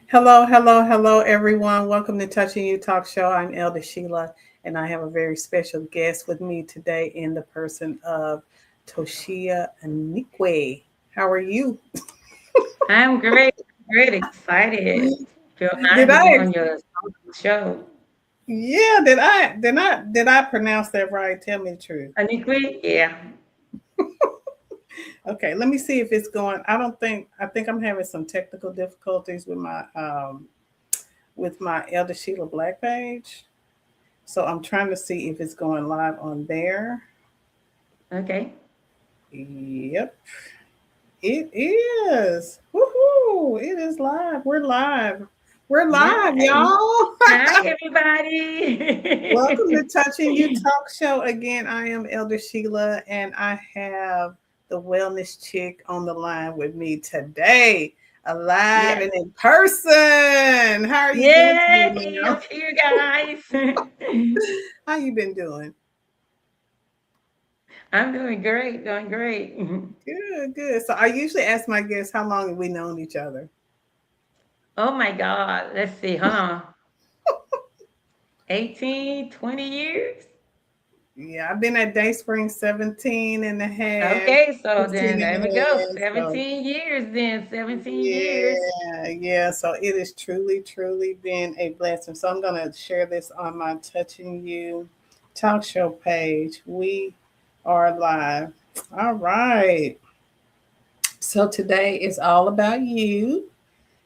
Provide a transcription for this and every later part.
Hello, hello, hello, everyone. Welcome to Touching You Talk Show. I'm Elder Sheila, and I have a very special guest with me today in the person of Tochia Anikwe. How are you? I'm great, excited. Feel Did honored to be I? on your show. Yeah, did I pronounce that right? Tell me the truth. Anikwe, yeah. Okay, let me see if it's going. I think I'm having some technical difficulties with my Elder Sheila Black page. So I'm trying to see if it's going live on there. Okay. Yep, it is. Woohoo! It is live. We're live. We're live, Yay. y'all. Hi, everybody. Welcome to Touching You Talk Show. Again, I am Elder Sheila, and I have the wellness chick on the line with me today, alive Yes. and in person. How are you doing today, Yay, ma'am? I'm here, guys. How you been doing? I'm doing great, doing great. Good, good. So I usually ask my guests how long have we known each other. Oh my God. Let's see, huh? 18, 20 years? Yeah, I've been at Dayspring 17 and a half, Okay, so 15 then and there we a go. half. So 17 years then, 17 years. yeah, yeah. So it has truly, truly been a blessing. So I'm gonna share this on my Touching You talk show page. We are live. All right. So today is all about you.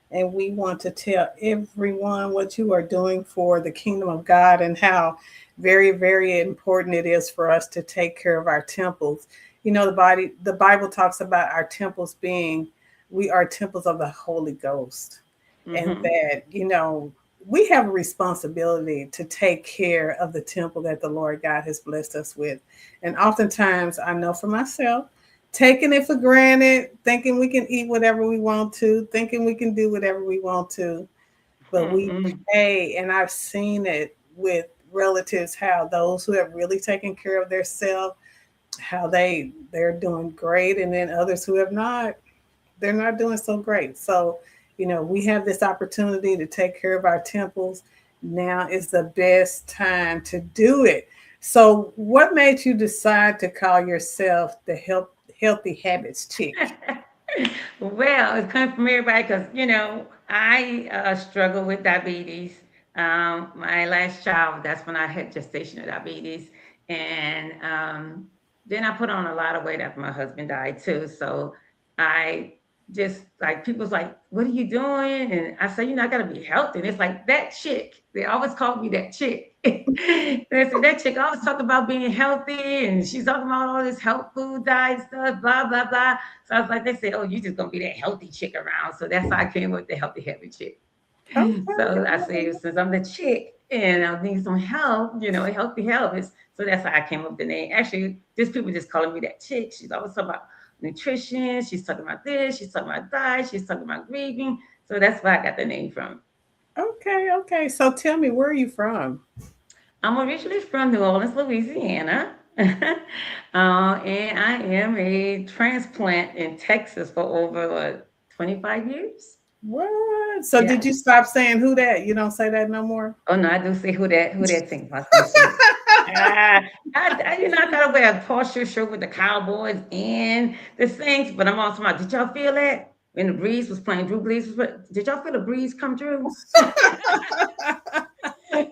And we want to tell everyone what you are doing for the kingdom of God and how very, very important it is for us to take care of our temples. You know, the Bible talks about our temples being, we are temples of the Holy Ghost, and Mm-hmm. that, we have a responsibility to take care of the temple that the Lord God has blessed us with. And oftentimes, I know for myself, taking it for granted, thinking we can eat whatever we want to, thinking we can do whatever we want to, but we Mm-mm. pay. And I've seen it with relatives how those who have really taken care of their self, how they're doing great, and then others who have not, they're not doing so great. So, we have this opportunity to take care of our temples. Now is the best time to do it. So, what made you decide to call yourself the healthy habits chick? Well, it's coming from everybody because, I struggle with diabetes. My last child, that's when I had gestational diabetes. And then I put on a lot of weight after my husband died too. So I just like, people's like, what are you doing? And I say, I got to be healthy. And it's like, that chick. They always call me that chick. They say, that chick always talk about being healthy. And she's talking about all this health food, diet stuff, blah, blah, blah. So I was like, they said, oh, you just gonna be that healthy chick around. So that's how I came with the healthy happy chick. So I say, Okay. since I'm the chick and I need some help, healthy habits. So that's how I came up with the name. Actually, just people just calling me that chick. She's always talking about nutrition. She's talking about this. She's talking about diet. She's talking about grieving. So that's where I got the name from. Okay, okay. So tell me, where are you from? I'm originally from New Orleans, Louisiana. And I am a transplant in Texas for over 25 years. What? So did Yes. you stop saying who that? You don't say that no more? Oh no, I do say who that thing about some shit. Ah, I gotta wear a torture shirt with the Cowboys and the Saints, but I'm also like, did y'all feel that when the breeze was playing? Drew Brees did y'all feel the breeze come through?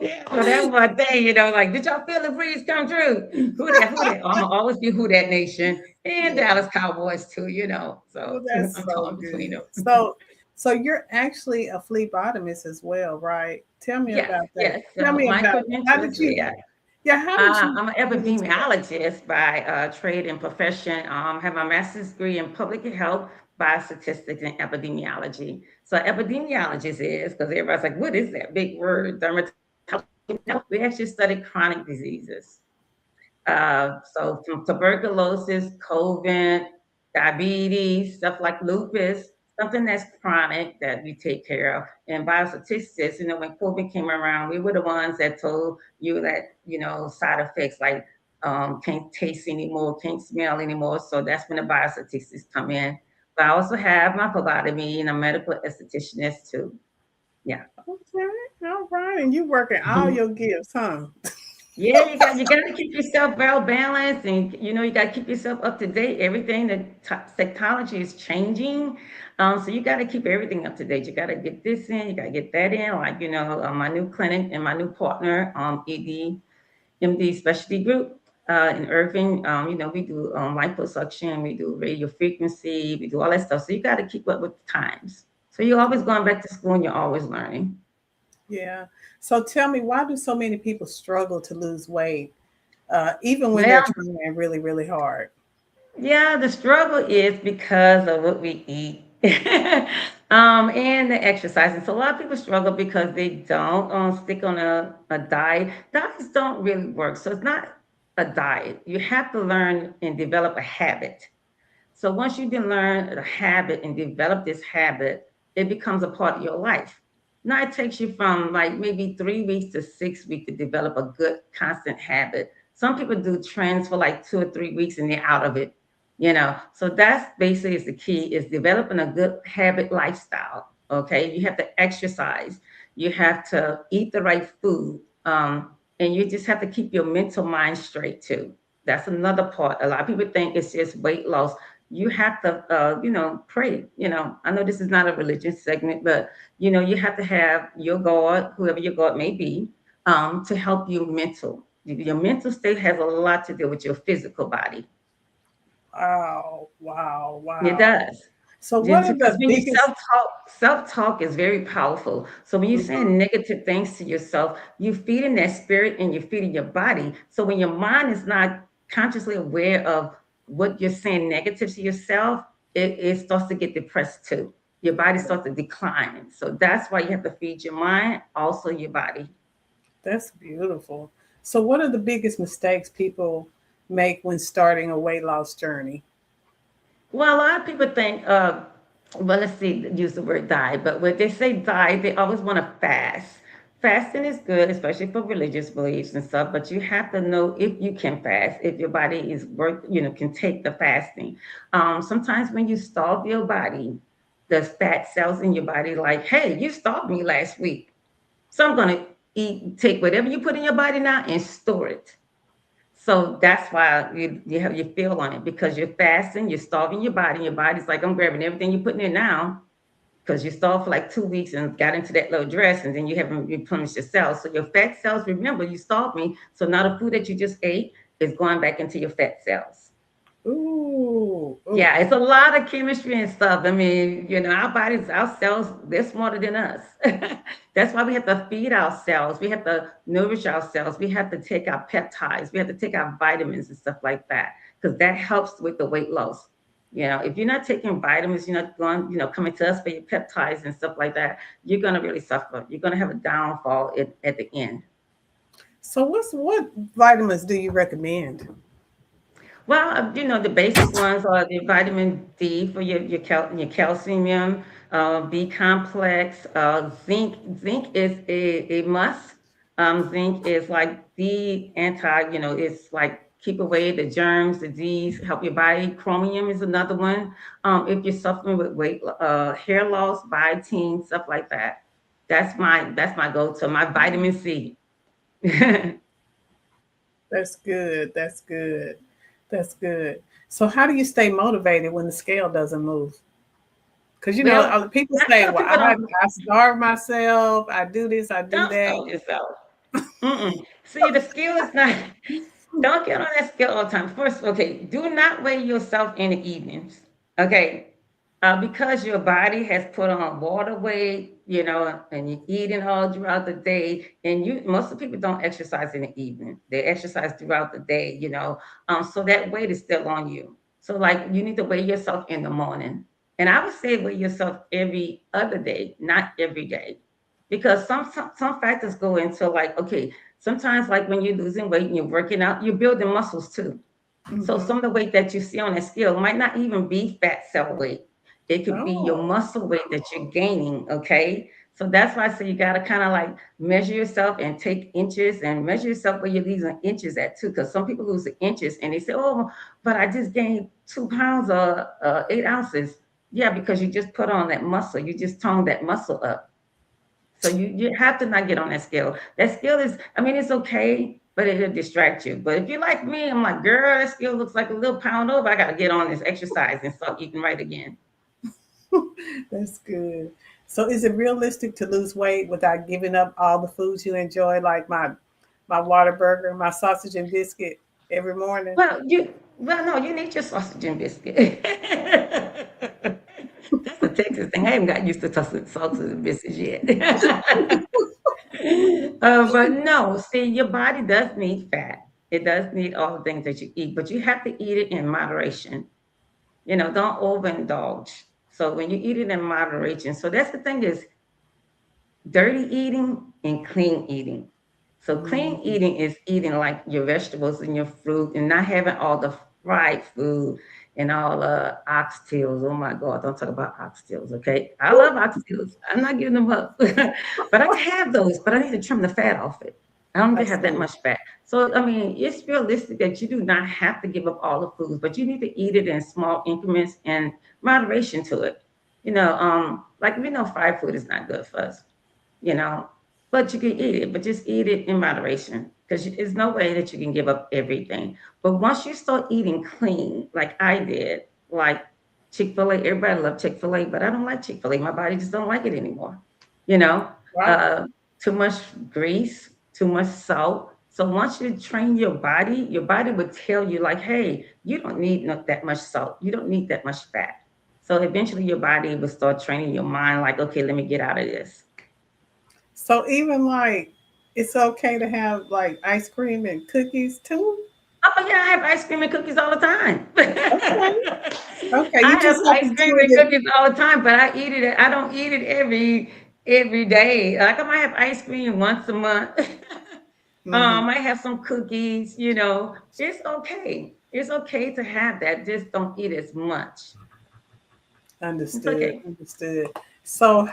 Yeah, so that's my thing, like, did y'all feel the breeze come through? Who that? Who that? I'm gonna always be who that nation and Yeah. Dallas Cowboys too. Well, So that's I'm so torn between good. them. So you're actually a phlebotomist as well, right? Tell me Yes, about that. yes. Tell So me my about how did credentials, you yeah. yeah, how did you I'm an get into that? epidemiologist by trade and profession. Have my master's degree in public health, biostatistics, and epidemiology. So epidemiologist is because everybody's like, what is that big word? Dermatology. No, we actually study chronic diseases. So from tuberculosis, COVID, diabetes, stuff like lupus, something that's chronic that we take care of. And biostatistics, when COVID came around, we were the ones that told you that, side effects like can't taste anymore, can't smell anymore. So that's when the biostatistics come in. But I also have my phlebotomy and a medical estheticianist too. Yeah. Okay, all right. And you working all your gifts, huh? Yeah, you got to keep yourself well balanced, and you got to keep yourself up to date. Everything the technology is changing, so you got to keep everything up to date. You got to get this in, you got to get that in. Like my new clinic and my new partner, MD Specialty Group in Irving. We do liposuction, we do radio frequency, we do all that stuff. So you got to keep up with the times. So you're always going back to school, and you're always learning. Yeah. So tell me, why do so many people struggle to lose weight, even when they're Well, trying really, really hard? yeah, the struggle is because of what we eat. And the exercising. So a lot of people struggle because they don't stick on a diet. Diets don't really work. So it's not a diet. You have to learn and develop a habit. So once you can learn a habit and develop this habit, it becomes a part of your life. Now it takes you from like maybe 3 weeks to 6 weeks to develop a good constant habit. Some people do trends for like 2 or 3 weeks and they're out of it. So that's basically is the key is developing a good habit lifestyle. Okay. You have to exercise. You have to eat the right food. And you just have to keep your mental mind straight too. That's another part. A lot of people think it's just weight loss. You have to pray. I know this is not a religious segment, but you have to have your God, whoever your God may be, to help you your mental state has a lot to do with your physical body. Wow, wow, It wow. does. So what are Because the when you biggest? self-talk is very powerful. So when you're saying negative things to yourself, you're feeding that spirit and you're feeding your body. So when your mind is not consciously aware of what you're saying negative to yourself, it starts to get depressed too. Your body starts to decline. So that's why you have to feed your mind, also your body. That's beautiful. So what are the biggest mistakes people make when starting a weight loss journey? Well, a lot of people think, well, let's see, use the word diet, but when they say diet, they always want to fast. Fasting is good, especially for religious beliefs and stuff, but you have to know if you can fast, if your body is can take the fasting. Sometimes when you starve your body, the fat cells in your body, like, hey, you starved me last week. So I'm going to take whatever you put in your body now and store it. So that's why you have your feel on it because you're fasting, you're starving your body. Your body's like, I'm grabbing everything you're putting in now because you starved for like 2 weeks and got into that little dress and then you haven't replenished your cells. So your fat cells, remember, you starved me. So now the food that you just ate is going back into your fat cells. Ooh, ooh, Yeah, it's a lot of chemistry and stuff. I mean, our bodies, our cells, they're smarter than us. That's why we have to feed our cells. We have to nourish our cells. We have to take our peptides. We have to take our vitamins and stuff like that because that helps with the weight loss. If you're not taking vitamins, you're not going, coming to us for your peptides and stuff like that, you're going to really suffer. You're going to have a downfall at the end. so what vitamins do you recommend? Well, the basic ones are the vitamin D for your calcium, B complex, zinc. Zinc is a must. Zinc is like the it's like keep away the germs, the D's, help your body. Chromium is another one. If you're suffering with hair loss, biotin, stuff like that. That's my go-to. My vitamin C. That's good. That's good. That's good. So how do you stay motivated when the scale doesn't move? Because Well, other people that's say, why "Well, people I starve myself. I do this. I do don't that." starve yourself. Mm-mm. See, the skill is not, don't get on that skill all the time. First, okay, do not weigh yourself in the evenings. Okay. Because your body has put on water weight, and you're eating all throughout the day. And most of the people don't exercise in the evening. They exercise throughout the day, so that weight is still on you. So like you need to weigh yourself in the morning. And I would say weigh yourself every other day, not every day because some factors go into like okay sometimes like when you're losing weight and you're working out you're building muscles too, so Hmm. some of the weight that you see on that scale might not even be fat cell weight. It could be your Oh, muscle weight that you're gaining. Okay, so that's why I say you got to kind of like measure yourself and take inches and measure yourself where you're losing inches at too, because some people lose the inches and they say, oh, but I just gained 2 pounds or 8 ounces. Yeah, because you just put on that muscle, you just toned that muscle up. So you have to not get on that scale. That scale is, I mean, it's okay, but it'll distract you. But if you're like me, I'm like, girl, that scale looks like a little pound over. I got to get on this exercise and start eating right again. That's good. So is it realistic to lose weight without giving up all the foods you enjoy, like my water burger, my sausage and biscuit every morning? Well, no, you need your sausage and biscuit. That's a Texas thing. I haven't got used to sausage and biscuits yet. But no, see, your body does need fat. It does need all the things that you eat, but you have to eat it in moderation. Don't overindulge. So when you eat it in moderation, so that's the thing is dirty eating and clean eating. So clean Mm, eating is eating like your vegetables and your fruit and not having all the fried food and all the oxtails. Oh my God, don't talk about oxtails, okay? I love oxtails. I'm not giving them up. But I can have those, but I need to trim the fat off it. I don't need I to have that see. much fat. So, I mean, it's realistic that you do not have to give up all the foods, but you need to eat it in small increments and moderation to it. Like we know fried food is not good for us, you know, but you can eat it, but just eat it in moderation because there's no way that you can give up everything. But once you start eating clean, like I did, like Chick-fil-A, everybody loved Chick-fil-A, but I don't like Chick-fil-A. My body just don't like it anymore. You know, Right. uh, Too much grease, too much salt. So once you train your body would tell you like, hey, you don't need that much salt. You don't need that much fat. So eventually your body will start training your mind like, okay, let me get out of this. So even like it's okay to have like ice cream and cookies too? Oh yeah, I have ice cream and cookies all the time. Okay. Okay. I You have just have ice to cream do and it. cookies all the time, but I eat it. I don't eat it every day. Like I might have ice cream once a month. Hmm. I have some cookies. It's okay. It's okay to have that. Just don't eat as much. It's Understood. okay. Understood. So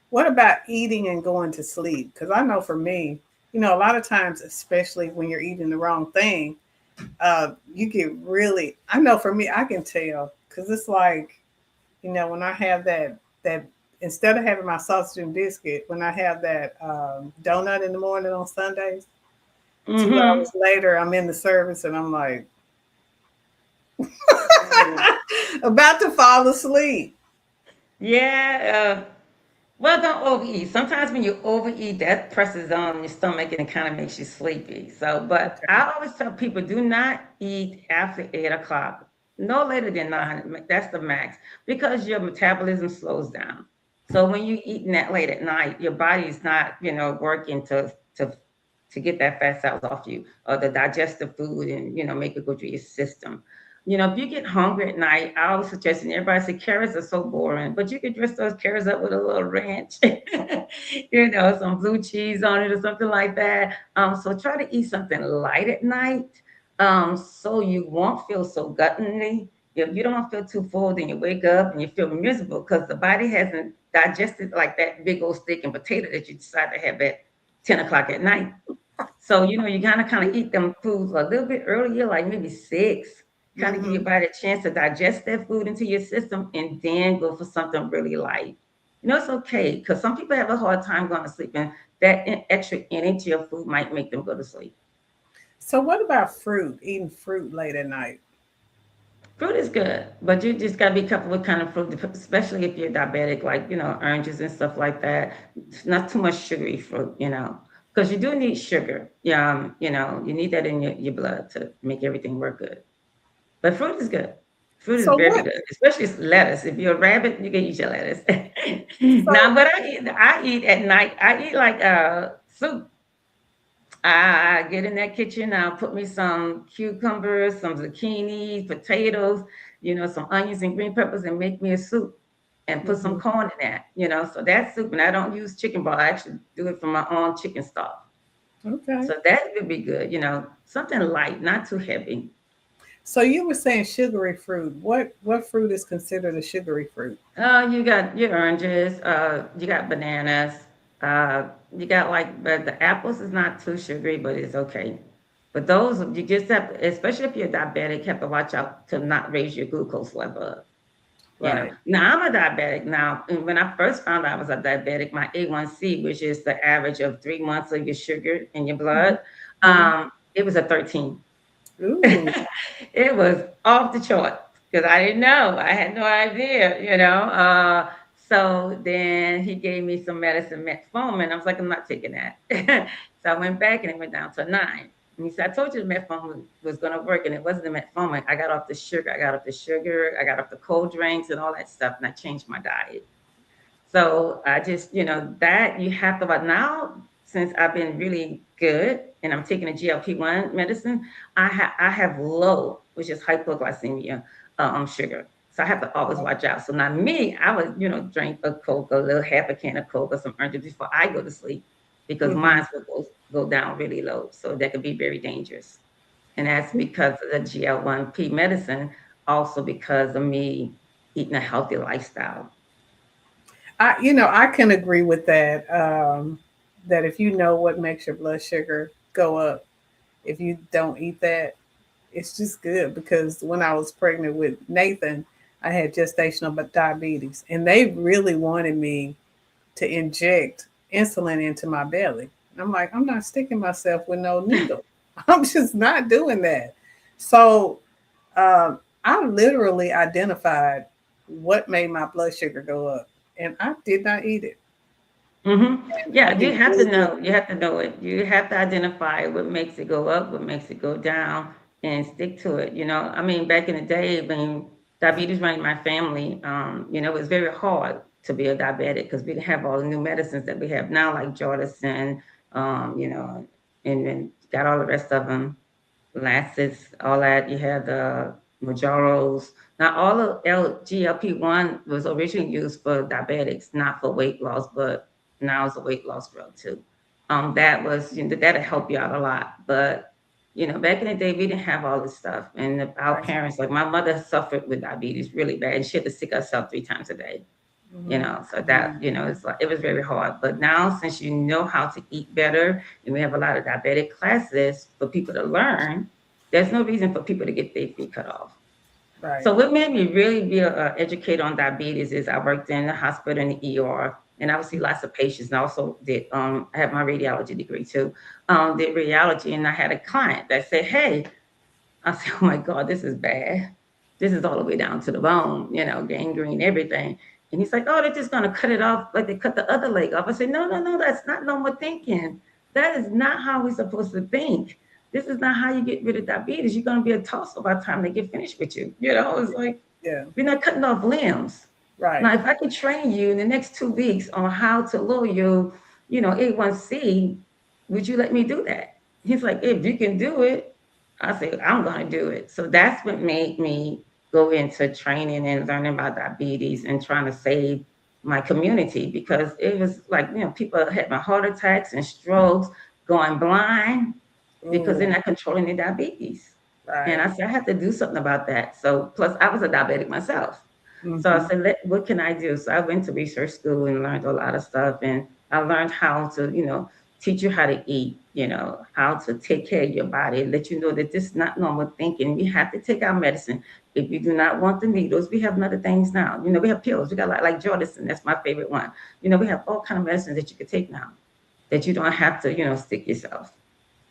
what about eating and going to sleep? Because I know for me, a lot of times, especially when you're eating the wrong thing, you get really, I know for me, I can tell because it's like, when I have that, instead of having my sausage and biscuit, when I have that donut in the morning on Sundays, 2 hours Mm-hmm. later, I'm in the service and I'm like, Oh. about to fall asleep. Yeah. Well, don't overeat. Sometimes when you overeat, that presses on your stomach and it kind of makes you sleepy. So, but Okay. I always tell people do not eat after 8 o'clock, no later than 9. That's the max because your metabolism slows down. So when you eating that late at night, your body is not, working to get that fat cells off you or the digestive food and make it go through your system. If you get hungry at night, I always suggest, and everybody say carrots are so boring, but you can dress those carrots up with a little ranch, some blue cheese on it or something like that. So try to eat something light at night, so you won't feel so gluttony. If you don't feel too full, then you wake up and you feel miserable because the body hasn't digested like that big old steak and potato that you decide to have at 10 o'clock at night. So, you gotta kind of eat them foods a little bit earlier, like maybe 6, kind of give your Hmm. body a chance to digest that food into your system and then go for something really light. It's okay because some people have a hard time going to sleep, and that extra energy of food might make them go to sleep. So what about fruit? Eating fruit late at night? Fruit is good, but you just gotta be careful what kind of fruit, especially if you're diabetic, like oranges and stuff like that. It's not too much sugary fruit, because you do need sugar. Yeah, you need that in your blood to make everything work good. But fruit is good. Fruit is So very what? good, especially lettuce. If you're a rabbit, you can eat your lettuce. Now, So but I eat at night. I eat like soup. I get in that kitchen. I'll put me some cucumbers, some zucchini, potatoes, some onions and green peppers, and make me a soup. And put some mhm. corn in that. So that's soup, and I don't use chicken broth. I actually do it from my own chicken stock. Okay. So that would be good. Something light, not too heavy. So you were saying sugary fruit. What fruit is considered a sugary fruit? You got your oranges, you got bananas, uh, you got but the apples is not too sugary, but it's okay. But those, you just have, especially if you're diabetic, have to watch out to not raise your glucose level up. Right. Now I'm a diabetic now. And when I first found out I was a diabetic, my A1C, which is the average of 3 months of your sugar in your blood, Mm-hmm. it was a 13. Ooh. It was off the chart because I didn't know. I had no idea. So then he gave me some medicine, metformin. I was like, I'm not taking that. So I went back and it went down to 9. And he said, I told you the metformin was going to work, and it wasn't the metformin. I got off the sugar. I got off the sugar. I got off the cold drinks and all that stuff, and I changed my diet. So I just, that you have to, but now since I've been really good and I'm taking a GLP-1 medicine, I have low, which is hypoglycemia, sugar. So I have to always watch out. So now me, I would, drink a Coke, a little half a can of Coke or some orange juice before I go to sleep because Mm-hmm. mine will go down really low. So that could be very dangerous. And that's because of the GL1P medicine, also because of me eating a healthy lifestyle. I can agree with that. That if you know what makes your blood sugar go up, if you don't eat that, it's just good because when I was pregnant with Nathan, I had gestational diabetes, and they really wanted me to inject insulin into my belly. I'm like, I'm not sticking myself with no needle. I'm just not doing that. So I literally identified what made my blood sugar go up, and I did not eat it. And I Yeah, you did have to really good. know. You have to know it. You have to identify what makes it go up, what makes it go down, and stick to it. I mean, back in the day, when diabetes ran in my family, it was very hard to be a diabetic because we didn't have all the new medicines that we have now, like Jordison, and then got all the rest of them. Lasses, all that. You had the Mounjaros. Now, all of GLP-1 was originally used for diabetics, not for weight loss, but now it's a weight loss drug too. That was, that'll help you out a lot. But, back in the day, we didn't have all this stuff. And our Right. parents, like my mother suffered with diabetes really bad, and she had to sick herself 3 times a day. So that, it's like, it was very hard. But now, since you know how to eat better, and we have a lot of diabetic classes for people to learn, there's no reason for people to get their feet cut off. Right. So what made me really be an educator on diabetes is I worked in the hospital in the ER, and I would see lots of patients. And I also did, I have my radiology degree too, did radiology, and I had a client that said, hey, I said, oh my God, this is bad. This is all the way down to the bone, gangrene, everything. And he's like, oh, they're just going to cut it off like they cut the other leg off. I said, no, no, no, that's not normal thinking. That is not how we're supposed to think. This is not how you get rid of diabetes. You're going to be a tussle by the time they get finished with you. It's like, Yeah. we're not cutting off limbs. Right. Now, if I could train you in the next 2 weeks on how to lower your, A1C, would you let me do that? He's like, if you can do it, I said, I'm going to do it. So that's what made me go into training and learning about diabetes and trying to save my community because it was like, people having heart attacks and strokes, going blind because they're Ooh. not controlling their diabetes. And Right. I said, I have to do something about that. So, plus, I was a diabetic myself. So I Mm-hmm. said, what can I do? So I went to research school and learned a lot of stuff. And I learned how to, teach you how to eat, how to take care of your body, let you know that this is not normal thinking. We have to take our medicine. If you do not want the needles, we have other things now. We have pills. We got like Jordison. That's my favorite one. We have all kind of medicines that you could take now that you don't have to, stick yourself.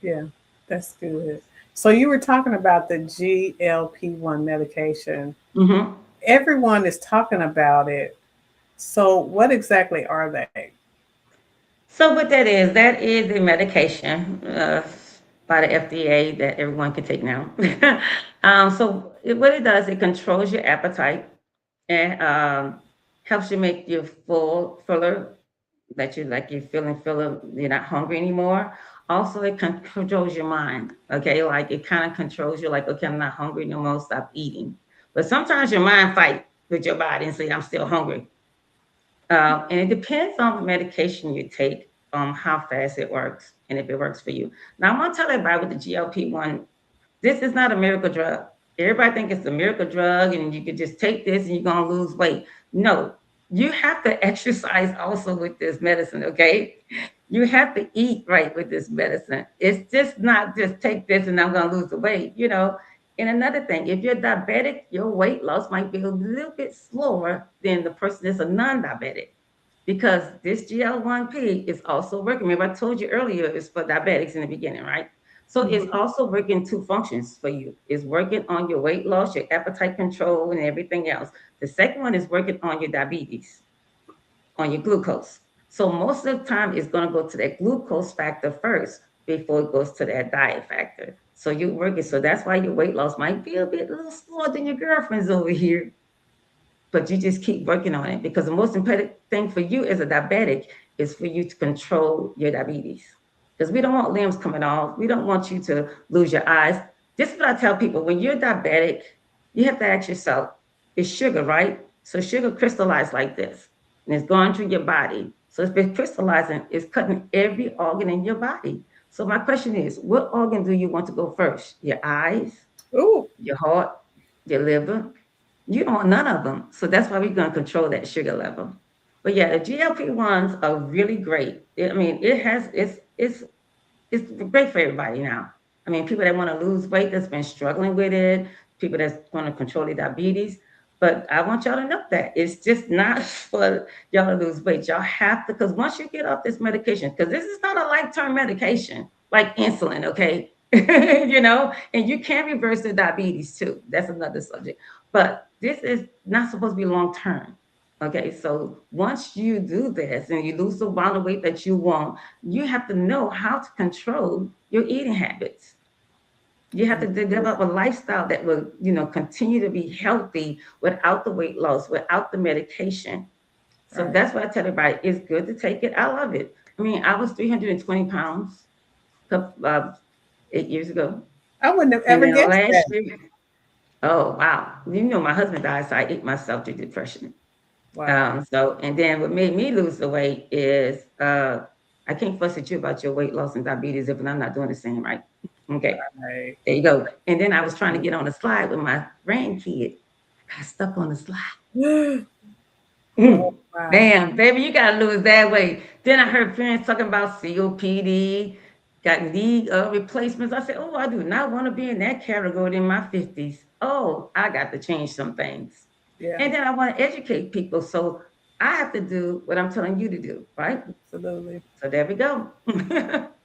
Yeah. That's good. So you were talking about the GLP-1 medication. hmm Everyone is talking about it. So what exactly are they? So what that is a medication by the FDA that everyone can take now. What it does, it controls your appetite and helps you make you fuller, that you like you're feeling fuller, you're not hungry anymore. Also, it controls your mind. Okay, like it kind of controls you, like, okay, I'm not hungry no more, stop eating. But sometimes your mind fight with your body and say, I'm still hungry. And it depends on the medication you take, how fast it works, and if it works for you. Now, I'm gonna tell everybody with the GLP-1, this is not a miracle drug. Everybody think it's a miracle drug, and you could just take this and you're gonna lose weight. No, you have to exercise also with this medicine. Okay, you have to eat right with this medicine. It's just not just take this and I'm gonna lose the weight. And another thing, if you're diabetic, your weight loss might be a little bit slower than the person that's a non-diabetic because this GL1P is also working. Remember, I told you earlier it's for diabetics in the beginning, right? So it's Mhm. also working two functions for you. It's working on your weight loss, your appetite control, and everything else. The second one is working on your diabetes, on your glucose. So most of the time, it's going to go to that glucose factor first before it goes to that diet factor. So you're working. So that's why your weight loss might be a little slower than your girlfriend's over here, but you just keep working on it because the most important thing for you as a diabetic is for you to control your diabetes. Because we don't want limbs coming off. We don't want you to lose your eyes. This is what I tell people when you're diabetic, you have to ask yourself, it's sugar, right? So sugar crystallized like this and it's going through your body. So it's been crystallizing, it's cutting every organ in your body. So my question is, what organ do you want to go first? Your eyes, Ooh, your heart, your liver, you don't want none of them. So that's why we're going to control that sugar level. But yeah, the GLP-1s are really great. I mean, it's great for everybody now. I mean, people that want to lose weight that's been struggling with it, people that's want to control their diabetes. But I want y'all to know that it's just not for y'all to lose weight. Y'all have to, because once you get off this medication, because this is not a lifetime medication like insulin, okay? And you can reverse the diabetes too. That's another subject. But this is not supposed to be long term. Okay, so once you do this and you lose the amount of weight that you want, you have to know how to control your eating habits. You have to develop a lifestyle that will, continue to be healthy without the weight loss, without the medication. So right. that's why I tell everybody it's good to take it. I love it. I mean, I was 320 pounds 8 years ago. I wouldn't have And ever then guessed last that. year, oh, wow. My husband died, so I ate myself to depression. Wow. So, and then what made me lose the weight is I can't fuss at you about your weight loss and diabetes if I'm not doing the same, right? Okay, Right. there you go. And then I was trying to get on the slide with my grandkid. I got stuck on the slide. Oh, wow. Damn, baby, you gotta lose that weight. Then I heard parents talking about COPD, got knee replacements. I said, oh, I do not want to be in that category in my 50s. Oh, I got to change some things. Yeah, And then I want to educate people. So I have to do what I'm telling you to do, right? absolutely. So there we go.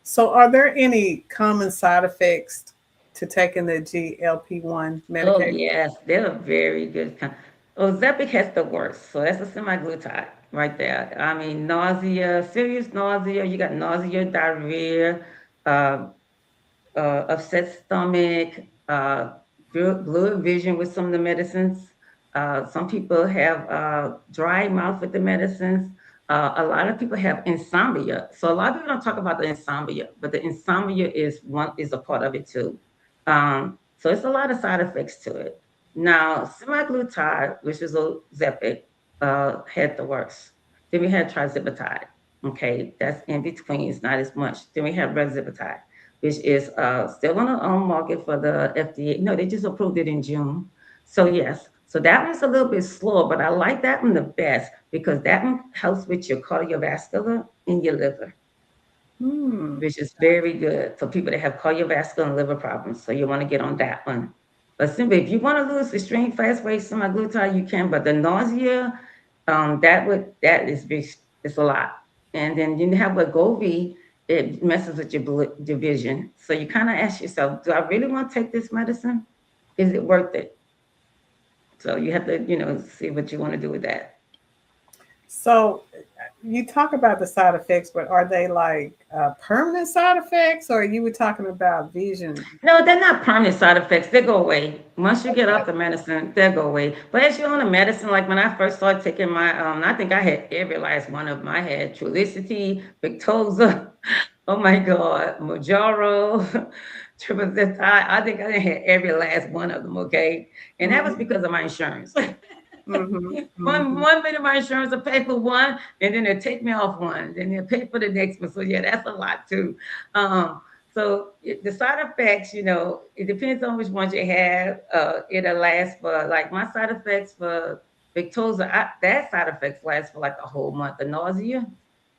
So, are there any common side effects to taking the GLP-1 Oh, medication? yes, they're very good. Ozempic has the worst. So that's a semaglutide right there. I mean, nausea, serious nausea. You got nausea, diarrhea, uh, upset stomach, blurred vision with some of the medicines. Some people have dry mouth with the medicines. A lot of people have insomnia. So a lot of people don't talk about the insomnia, but the insomnia is a part of it too. So it's a lot of side effects to it. Now, semaglutide, which is Ozempic, had the worst. Then we had trizipatide. Okay, that's in between. It's not as much. Then we have rezipatide, which is still on the market for the FDA. No, they just approved it in June. So yes, so that one's a little bit slower, but I like that one the best because that one helps with your cardiovascular and your liver, Hmm. which is very good for people that have cardiovascular and liver problems. So you want to get on that one. But simply, if you want to lose extreme fast weight semaglutide, you can. But the nausea, that is big. It's a lot. And then you have Wegovy, it messes with your vision. So you kind of ask yourself, do I really want to take this medicine? Is it worth it? So you have to, see what you want to do with that. So, you talk about the side effects, but are they like permanent side effects, or you were talking about vision? No, they're not permanent side effects. They go away. Once you get Okay. off the medicine, they'll go away. But as you're on the medicine, like when I first started taking my, I think I had every last one of them. I had Trulicity, Victoza, oh my God, Mojaro, Triple I think I had every last one of them, okay? And that was Mm-hmm. because of my insurance. Mm-hmm. one Mm-hmm. one bit of my insurance will pay for one, and then they'll take me off one, then they'll pay for the next one. So yeah, that's a lot too. Um, the side effects, it depends on which ones you have. It'll last for like my side effects for Victoza. That side effects last for like a whole month. The nausea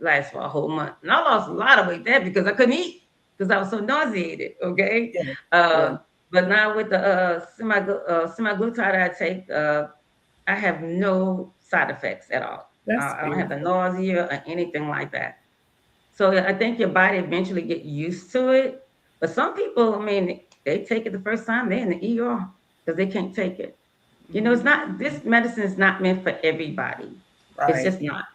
lasts for a whole month, and I lost a lot of weight there because I couldn't eat because I was so nauseated. Okay, Yeah. uh, Yeah. But now with the semaglutide I take, I have no side effects at all. That's I don't have the beautiful. nausea or anything like that. So I think your body eventually get used to it. But some people, I mean, they take it the first time, they're in the ER because they can't take it. You know, it's Mhm. not, this medicine is not meant for everybody. It's Right, just not.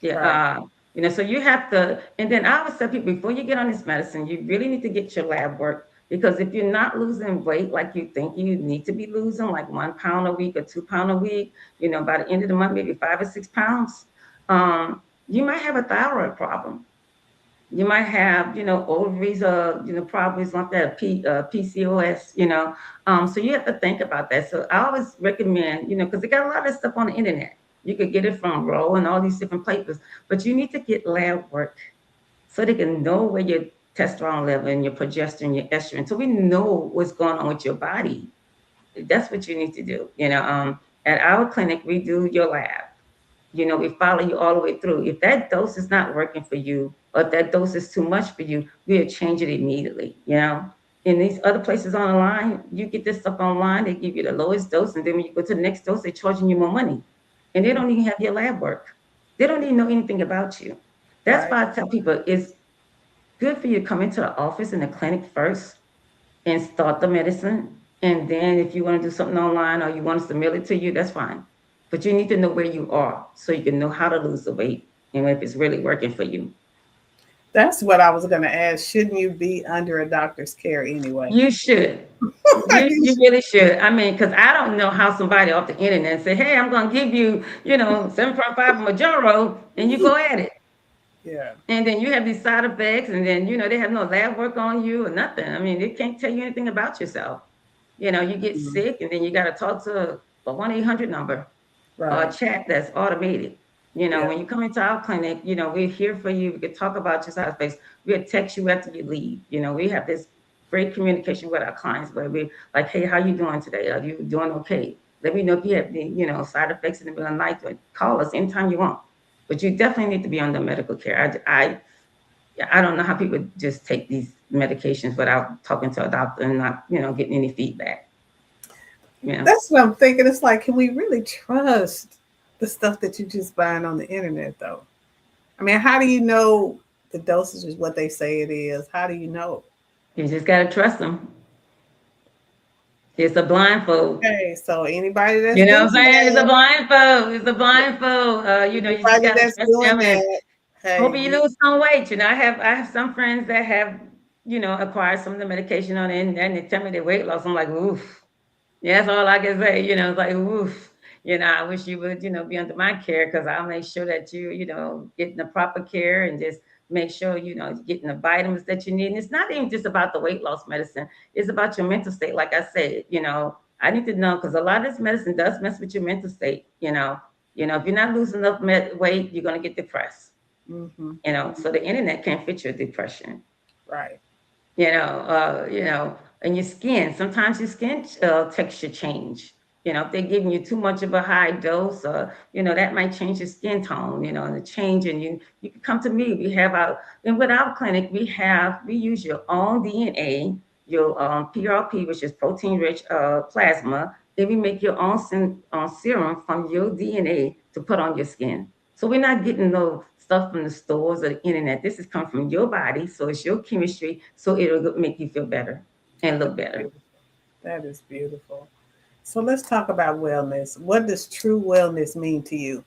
Yeah. right, You know, so you have to, and then I always tell people before you get on this medicine, you really need to get your lab work, because if you're not losing weight like you think you need to be losing, like 1 pound a week or 2 pound a week, you know, by the end of the month, maybe 5 or 6 pounds, you might have a thyroid problem. You might have, you know, ovaries, problems like that, PCOS, you know. So you have to think about that. So I always recommend, you know, because they got a lot of stuff on the internet. You could get it from Row and all these different places, but you need to get lab work so they can know where your testosterone level and your progesterone, your estrogen, so we know what's going on with your body. That's what you need to do. You know, at our clinic, we do your lab. You know, we follow you all the way through. If that dose is not working for you, or if that dose is too much for you, we'll change it immediately. You know, in these other places online, you get this stuff online, they give you the lowest dose, and then when you go to the next dose, they're charging you more money, and they don't even have your lab work. They don't even know anything about you. That's right. why I tell people it's good for you to come into the office in the clinic first and start the medicine. And then if you want to do something online or you want us to mail it to you, that's fine. But you need to know where you are so you can know how to lose the weight and if it's really working for you. That's what I was gonna ask. Shouldn't you be under a doctor's care anyway? You should. Like You really should. I mean, because I don't know how somebody off the internet say, "Hey, I'm going to give you, 7.5 Majoro," and you go at it, yeah. and then you have these side effects, and then they have no lab work on you or nothing. I mean, they can't tell you anything about yourself. You get Mhm. sick, and then you got to talk to a 1-800 number or a Right. chat that's automated. Yeah. When you come into our clinic, we're here for you. We could talk about your side effects. We'll text you after you leave. We have this great communication with our clients where we're like, hey, how you doing today? Are you doing okay? Let me know if you have any, side effects in the middle of the night. Or call us anytime you want. But you definitely need to be under medical care. I don't know how people just take these medications without talking to a doctor and not, getting any feedback. Yeah. That's what I'm thinking. It's like, can we really trust the stuff that you just buying on the internet, though? I mean, how do you know the dosage is what they say it is? How do you know? You just gotta trust them. It's a blindfold. Okay, so anybody that's You know doing what I'm saying? It's a that, blindfold. It's a blindfold. You just anybody gotta that's trust doing them and that, hey, hoping you you, lose some weight. I have some friends that have, acquired some of the medication on the internet and they tell me their weight loss. I'm like, oof. Yeah, that's all I can say. It's like, oof. I wish you would, be under my care because I'll make sure that getting the proper care and just make sure, getting the vitamins that you need. And it's not even just about the weight loss medicine. It's about your mental state. Like I said, I need to know because a lot of this medicine does mess with your mental state. If you're not losing enough weight, you're going to get depressed. hmm So the internet can't fit your depression right, you know, and your skin. Sometimes your skin texture change. If they're giving you too much of a high dose, that might change your skin tone. And the change, and you can come to me. We have and with our clinic, we use your own DNA, your PRP, which is protein rich plasma. Then we make your own serum from your DNA to put on your skin. So we're not getting no stuff from the stores or the internet. This is come from your body, so it's your chemistry, so it'll make you feel better and that's look better. beautiful. That is beautiful. So let's talk about wellness. What does true wellness mean to you?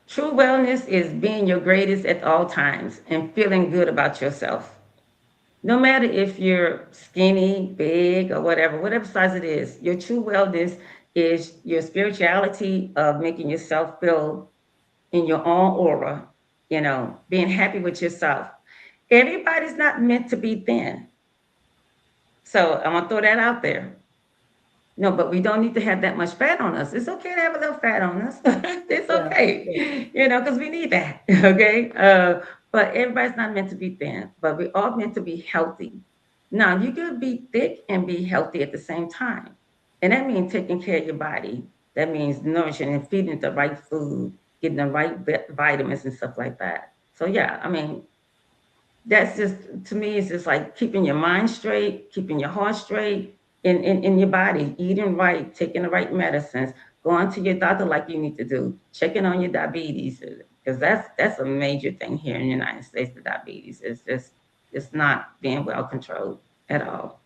True wellness is being your greatest at all times and feeling good about yourself. No matter if you're skinny, big, or whatever size it is, your true wellness is your spirituality of making yourself feel in your own aura, being happy with yourself. Everybody's not meant to be thin. So I'm gonna throw that out there. No, but we don't need to have that much fat on us. It's okay to have a little fat on us. It's Yeah, yeah, okay, because we need that. Okay. But everybody's not meant to be thin, but we are meant to be healthy. Now, you could be thick and be healthy at the same time. And that means taking care of your body. That means nourishing and feeding the right food, getting the right vitamins and stuff like that. So, yeah, I mean, that's just, to me, it's just like keeping your mind straight, keeping your heart straight, in your body, eating right, taking the right medicines, going to your doctor like you need to do, checking on your diabetes, because that's a major thing here in the United States. The diabetes is just it's not being well controlled at all.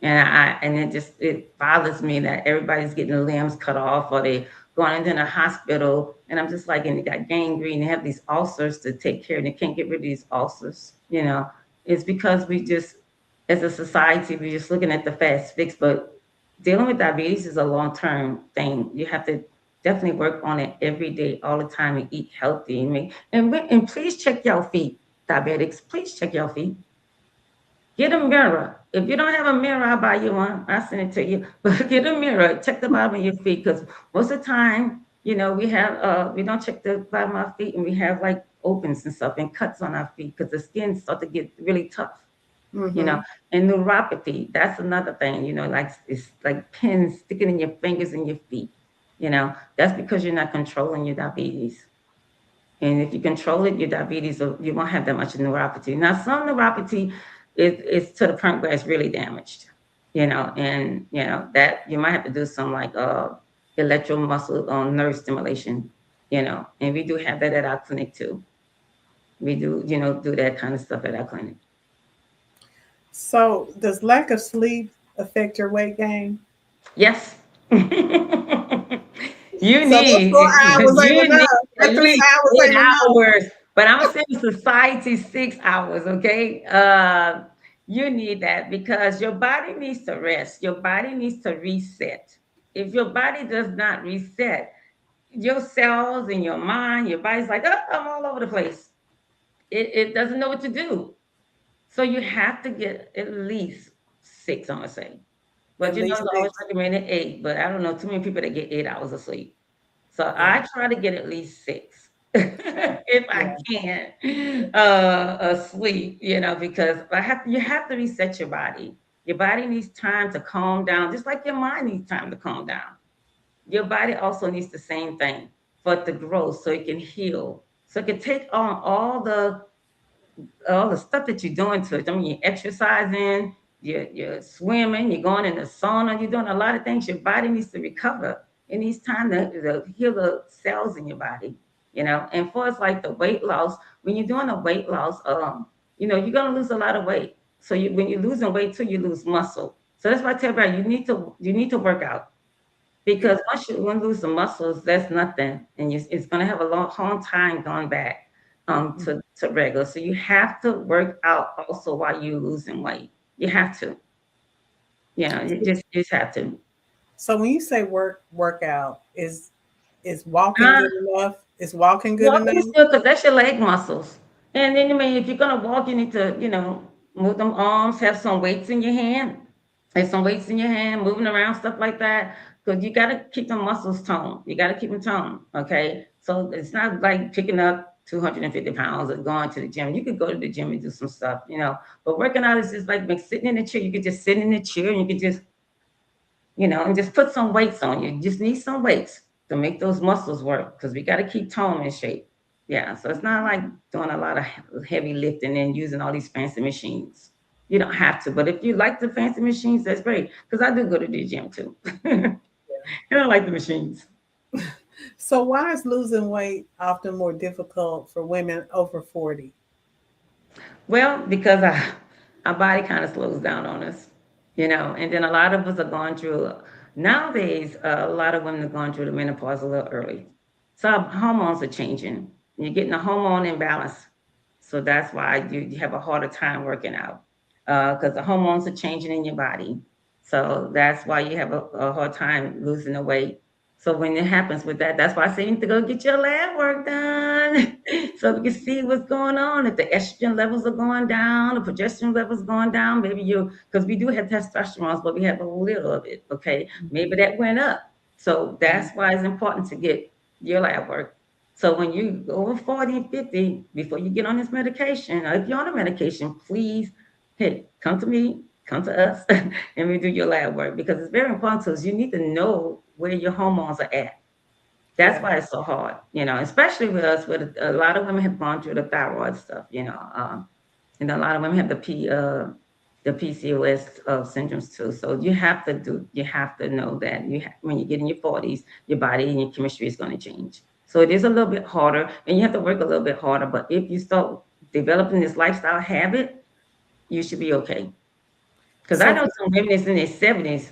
And it bothers me that everybody's getting their limbs cut off or they going into the hospital, and I'm just like, and they got gangrene, they have these ulcers to take care of, and they can't get rid of these ulcers. It's because we just, as a society, we're just looking at the fast fix. But dealing with diabetes is a long term thing. You have to definitely work on it every day, all the time, and eat healthy. And please check your feet, diabetics. Please check your feet. Get a mirror. If you don't have a mirror, I'll buy you one. I'll send it to you. But get a mirror. Check the bottom of your feet, because most of the time, we don't check the bottom of our feet, and we have like opens and stuff and cuts on our feet because the skin start to get really tough. You know, Mm-hmm. and neuropathy, that's another thing, like it's like pins sticking in your fingers and your feet. That's because you're not controlling your diabetes. And if you control it, your diabetes, you won't have that much neuropathy. Now, some neuropathy is to the point where it's really damaged, and that you might have to do some like electromuscle nerve stimulation, and we do have that at our clinic too. We do, do that kind of stuff at our clinic. So, does lack of sleep affect your weight gain? Yes. You So those need 4 hours ain't you need enough. at That three least hours eight ain't enough. hours, but I'm saying society 6 hours, okay? You need that because your body needs to rest. Your body needs to reset. If your body does not reset, your cells and your mind, your body's like, oh, I'm all over the place. It doesn't know what to do. So you have to get at least six, I'm gonna say. But At it's least always 6. recommended 8. But I don't know too many people that get 8 hours of sleep. So Yeah, I try to get at least 6 if I yeah. can sleep. Because you have to reset your body. Your body needs time to calm down, just like your mind needs time to calm down. Your body also needs the same thing for it to grow, so it can heal, so it can take on all the stuff that you're doing to it. I mean, you're exercising, you're swimming, you're going in the sauna, you're doing a lot of things. Your body needs to recover. It needs time to heal the cells in your body. And for us, like the weight loss, when you're doing a weight loss, you're gonna lose a lot of weight. So when you're losing weight too, you lose muscle. So that's why I tell everybody you need to work out, because Yeah. once you lose the muscles, that's nothing, and it's going to have a long time going back to regular. So you have to work out also while you're losing weight. You have to, you just have to. So when you say workout, is walking Uh, good enough? Is walking good Walking is enough? good because that's your leg muscles. And then, I mean, if you're going to walk, you need to, move them arms, have some weights in your hand, moving around, stuff like that. Because you got to keep the muscles toned. You got to keep them toned. Okay. So it's not like picking up 250 pounds and going to the gym. You could go to the gym and do some stuff, but working out is just like sitting in the chair. You could just sit in the chair and you could just, and just put some weights on you. You just need some weights to make those muscles work, because we got to keep tone in shape. Yeah, so it's not like doing a lot of heavy lifting and using all these fancy machines. You don't have to, but if you like the fancy machines, that's great. Because I do go to the gym too, and I like the machines. So why is losing weight often more difficult for women over 40? Well, because our body kind of slows down on us, and then a lot of us are going through, nowadays, a lot of women are going through the menopause a little early. So our hormones are changing. You're getting a hormone imbalance. So that's why you have a harder time working out, because the hormones are changing in your body. So that's why you have a hard time losing the weight. So when it happens with that, that's why I say you need to go get your lab work done so we can see what's going on. If the estrogen levels are going down, the progesterone levels going down, maybe because we do have testosterone, but we have a little of it. Okay, maybe that went up. So that's why it's important to get your lab work. So when you over 40 and 50, before you get on this medication, or if you're on a medication, please, hey, come to me, come to us, and we do your lab work, because it's very important to us. You need to know where your hormones are at. That's Yeah. why it's so hard, especially with us. With a lot of women have gone through the thyroid stuff, and a lot of women have the the PCOS syndromes too. So you have to know that when you get in your 40s, your body and your chemistry is going to change. So it is a little bit harder, and you have to work a little bit harder. But if you start developing this lifestyle habit, you should be okay. Because I So, know some women that's in their 70s,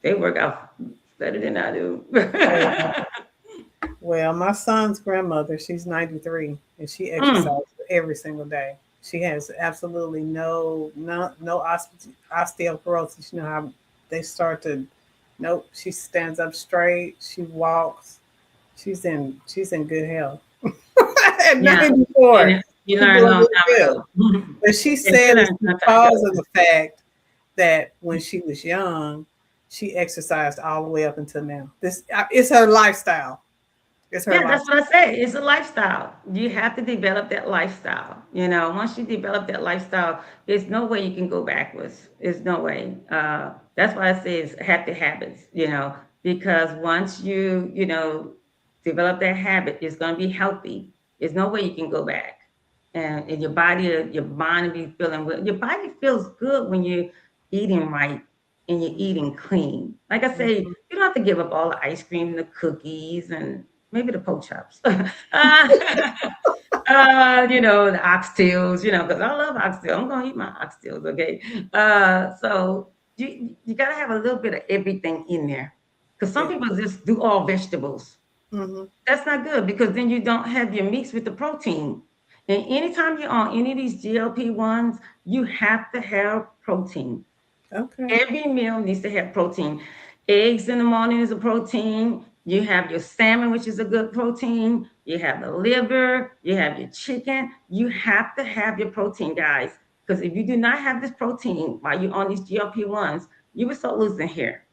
they work out better than I do. well, well, my son's grandmother, she's 93, and she Mm. exercises every single day. She has absolutely no osteoporosis. You know how they start to, nope. She stands up straight. She walks. She's in good health. At Yeah, 94, and you she's learn a doing long really time good. ago. But she Yeah, she said it's learned a long time because ago. of the fact that when she was young, she exercised all the way up until now. This it's her lifestyle. It's her Yeah, that's what lifestyle. I say. It's a lifestyle. You have to develop that lifestyle. You know, once you develop that lifestyle, there's no way you can go backwards. There's no way. That's why I say it's happy habits, because once develop that habit, it's going to be healthy. There's no way you can go back. And your mind will be feeling well. Your body feels good when you're eating right and you're eating clean. Like I say, Mhm. you don't have to give up all the ice cream and the cookies and maybe the pork chops. The oxtails, because I love oxtail. I'm gonna eat my oxtails, okay? So you gotta have a little bit of everything in there. Because some Yeah. people just do all vegetables. Hmm. That's not good because then you don't have your meats with the protein. And anytime you're on any of these GLP-1s, you have to have protein. Okay. Every meal needs to have protein. Eggs in the morning is a protein. You have your salmon, which is a good protein. You have the liver. You have your chicken. You have to have your protein, guys. Because if you do not have this protein while you're on these GLP-1s, you will start losing hair.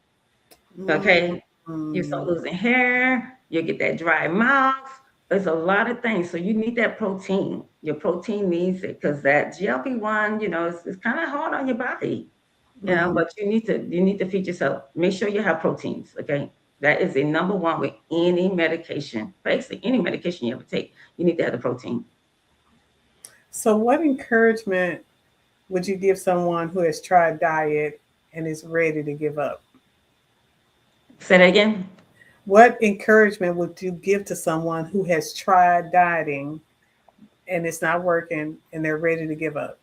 Okay? You start Mm. losing hair. You get that dry mouth. There's a lot of things. So you need that protein. Your protein needs it because that GLP-1, it's kind of hard on your body. Hmm. But you need to feed yourself. Make sure you have proteins. Okay, that is a number one with any medication. Basically, any medication you ever take, you need to have the protein. So, what encouragement would you give someone who has tried diet and is ready to give up? Say that again. What encouragement would you give to someone who has tried dieting and it's not working and they're ready to give up?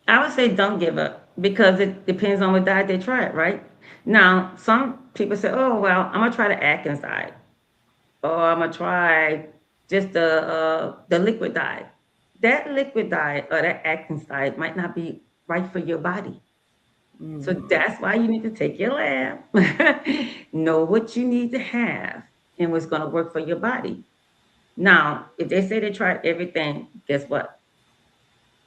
I would say don't give up because it depends on what diet they try. Right now, some people say, "Oh well, I'm gonna try the Atkins diet, or I'm gonna try just the liquid diet." That liquid diet or that Atkins diet might not be right for your body. So Mm. that's why you need to take your lab, know what you need to have, and what's going to work for your body. Now, if they say they tried everything, guess what?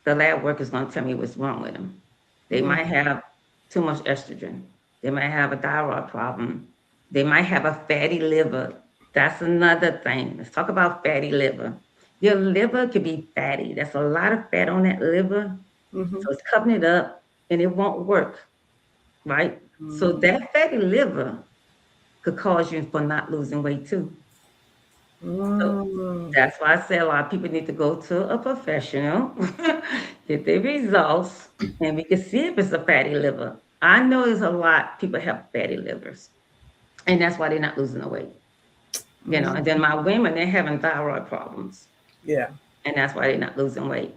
The lab work is going to tell me what's wrong with them. They Mm. might have too much estrogen. They might have a thyroid problem. They might have a fatty liver. That's another thing. Let's talk about fatty liver. Your liver could be fatty. That's a lot of fat on that liver. Hmm. So it's covering it up and it won't work, right? So Mm. that fatty liver could cause you for not losing weight too. So Mm. that's why I say a lot of people need to go to a professional, get their results, and we can see if it's a fatty liver. I know there's a lot people have fatty livers, and that's why they're not losing the weight. And then Mm. my women, they're having thyroid problems, Yeah. and that's why they're not losing weight.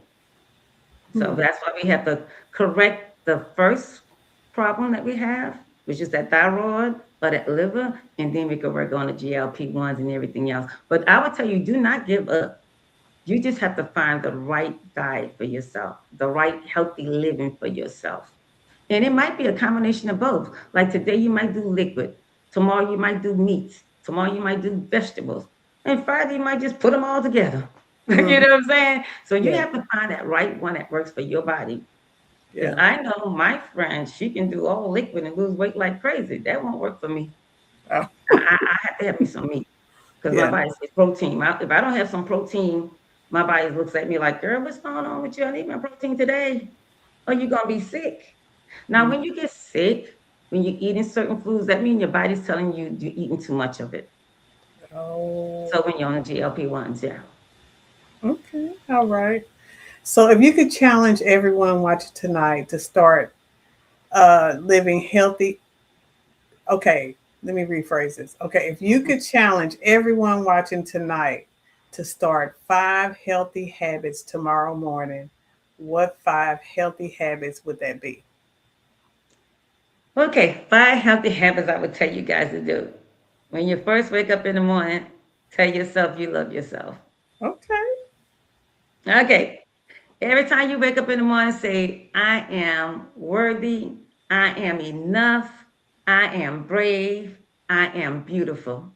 So Hmm. that's why we have to correct the first problem that we have, which is that thyroid or that liver, and then we can work on the GLP-1s and everything else. But I would tell you, do not give up. You just have to find the right diet for yourself, the right healthy living for yourself. And it might be a combination of both. Like today, you might do liquid. Tomorrow, you might do meats. Tomorrow, you might do vegetables. And Friday, you might just put them all together. You Hmm. know what I'm saying? So you Yeah. have to find that right one that works for your body. Because Yeah. I know my friend, she can do all liquid and lose weight like crazy. That won't work for me. Oh, I have to have me some meat because my yeah. body says protein. If I don't have some protein, my body looks at me like, girl, what's going on with you? I need my protein today. Or you're going to be sick. Now, Mm. when you get sick, when you're eating certain foods, that means your body's telling you you're eating too much of it. Oh. So when you're on the GLP-1s, yeah. Okay. All right. So if you could challenge everyone watching tonight to start living healthy, okay, let me rephrase this. Okay, if you could challenge everyone watching tonight to start 5 healthy habits tomorrow morning, what 5 healthy habits would that be? Okay, 5 healthy habits I would tell you guys to do. When you first wake up in the morning, tell yourself you love yourself. Okay. Okay, every time you wake up in the morning, say, I am worthy, I am enough, I am brave, I am beautiful.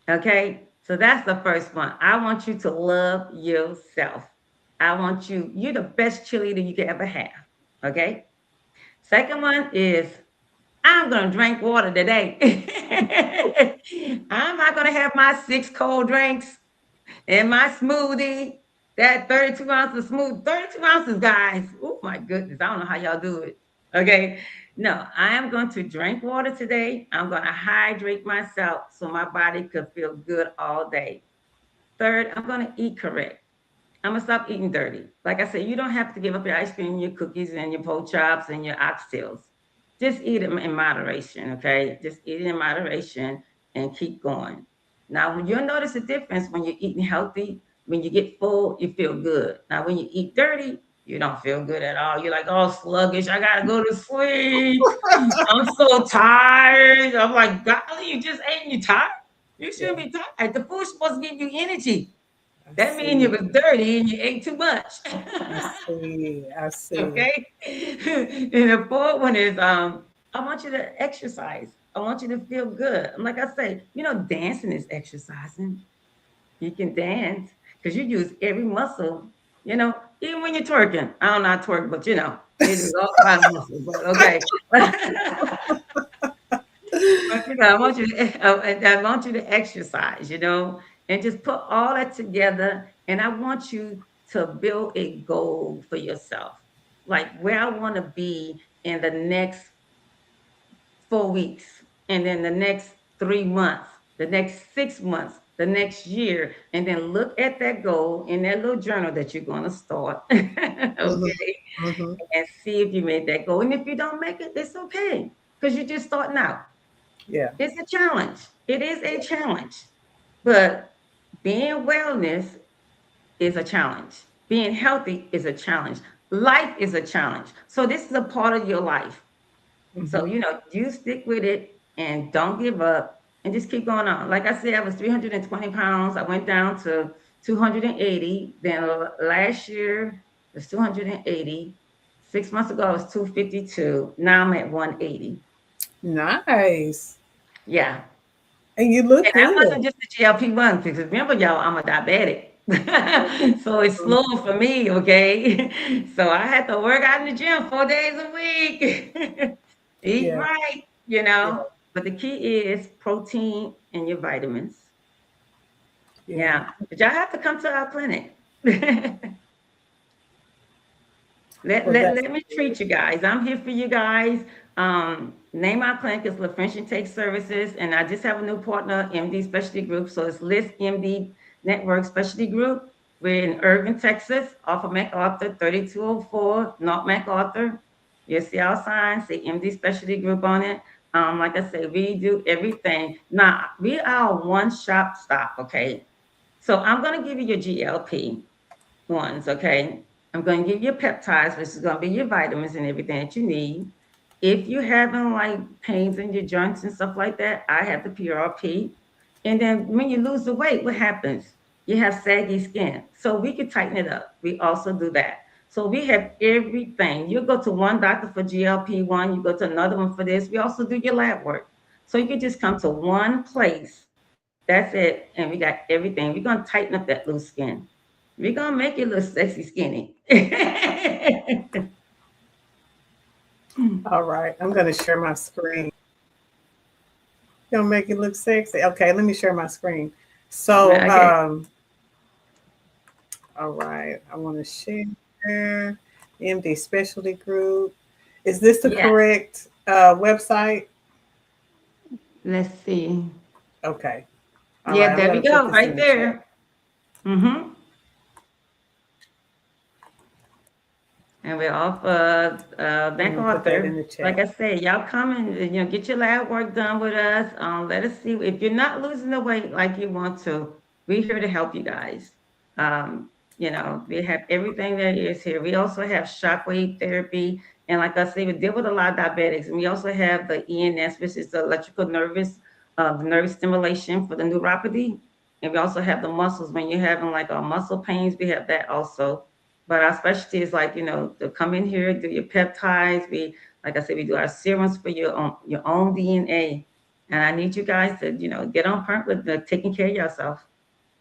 Okay, so that's the first one. I want you to love yourself. I want you, you're the best cheerleader you could ever have. Okay, second one is I'm going to drink water today. I'm not going to have my 6 cold drinks and my smoothie, that 32 ounces of smoothie, 32 ounces, guys. Oh my goodness. I don't know how y'all do it. Okay. No, I am going to drink water today. I'm going to hydrate myself so my body could feel good all day. Third, I'm going to eat correct. I'm gonna stop eating dirty. Like I said, you don't have to give up your ice cream, your cookies, and your pork chops and your oxtails. Just eat them in moderation, okay? Just eat it in moderation and keep going. Now, you'll notice a difference when you're eating healthy. When you get full, you feel good. Now, when you eat dirty, you don't feel good at all. You're like, oh, sluggish. I gotta go to sleep. I'm so tired. I'm like, golly, you just ate and you tired. You Yeah, shouldn't be tired. The food's supposed to give you energy. I That means it see. was dirty and you ate too much. I see. I see. Okay. And the fourth one is I want you to exercise. I want you to feel good. And like I say, dancing is exercising. You can dance because you use every muscle, you know, even when you're twerking. I don't know how to twerk, but it is all kind of muscles. But okay. But I want you to, I want you to exercise, and just put all that together. And I want you to build a goal for yourself, like where I want to be in the next 4 weeks, and then the next 3 months, the next 6 months, the next year, and then look at that goal in that little journal that you're going to start. Hmm. Okay, Hmm. and see if you made that goal. And if you don't make it, it's okay because you're just starting out. Yeah. It's a challenge. It is a challenge. But being wellness is a challenge. Being healthy is a challenge. Life is a challenge. So this is a part of your life. So, Hmm. you stick with it and don't give up and just keep going on. Like I said, I was 320 pounds. I went down to 280. Then last year it was 280. 6 months ago, I was 252. Now I'm at 180. Nice. Yeah. And you look And that good. wasn't just the GLP-1 because remember, y'all, I'm a diabetic. So it's Mhm. slow for me, okay? So I had to work out in the gym 4 days a week. Eat Yeah. right, Yeah. But the key is protein and your vitamins. Yeah. Yeah. But y'all have to come to our clinic. let, Well, let, that's let me good. treat you guys. I'm here for you guys. Name our clinic is LaFrench Take Services, and I just have a new partner, MD Specialty Group. So it's List MD Network Specialty Group. We're in Irving, Texas, off of MacArthur, 3204 North MacArthur. You'll see our sign, say MD Specialty Group on it. Like I say, we do everything. Now, we are a one-shop stop, okay? So I'm going to give you your GLP ones, okay? I'm going to give you peptides, which is going to be your vitamins and everything that you need. If you're having like pains in your joints and stuff like that, I have the PRP. And then when you lose the weight, what happens? You have saggy skin. So we can tighten it up. We also do that. So we have everything. You go to one doctor for GLP-1, you go to another one for this. We also do your lab work. So you can just come to one place. That's it. And we got everything. We're going to tighten up that loose skin. We're going to make you look sexy skinny. All right. I'm going to share my screen. Gonna make it look sexy. Okay, let me share my screen. So, Okay. all right. I want to share MD Specialty Group. Is this the Yeah. correct website? Let's see. Okay. All right. Yeah, I'm there gonna we put go, this in right the chat. there. Mm-hmm. And we're off I'm gonna put that in MacArthur. the Like chat. I said, y'all come and get your lab work done with us. Let us see if you're not losing the weight like you want to. We're here to help you guys. We have everything there is here. We also have shockwave therapy, and like I said, we deal with a lot of diabetics. And we also have the ENS, which is the electrical nerve stimulation for the neuropathy. And we also have the muscles when you're having like muscle pains. We have that also, but our specialty is like, to come in here, do your peptides. Like I said, we do our serums for your own DNA. And I need you guys to, get on point with taking care of yourself.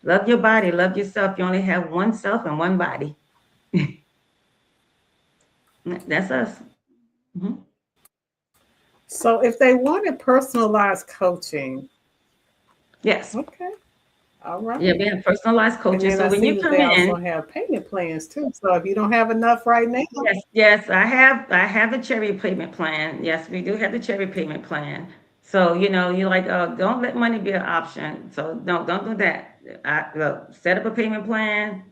Love your body, love yourself. You only have one self and one body. That's us. Mhm. So if they wanted personalized coaching, Yes. okay, all Yeah, right. we have personalized And coaches. then So I when see you that come they also in, have payment plans too. So if you don't have enough right now, yes, yes, I have the cherry payment plan. Yes, we do have the cherry payment plan. So, you're like, oh, don't let money be an option. So no, don't do that. Look, set up a payment plan.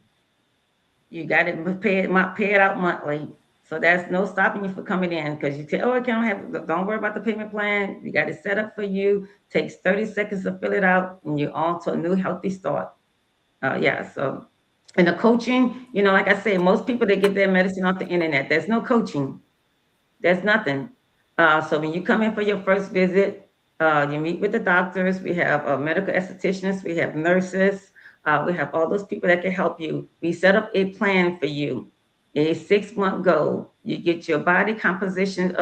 You got to pay it out monthly. So that's no stopping you from coming in because you tell, oh, I can't have, don't worry about the payment plan. You got it set up for you. Takes 30 seconds to fill it out, and you're on to a new healthy start. Yeah. So, and the coaching, like I say, most people they get their medicine off the internet. There's no coaching. There's nothing. So when you come in for your first visit, you meet with the doctors. We have medical estheticians. We have nurses. We have all those people that can help you. We set up a plan for you, a 6-month goal. You get your body composition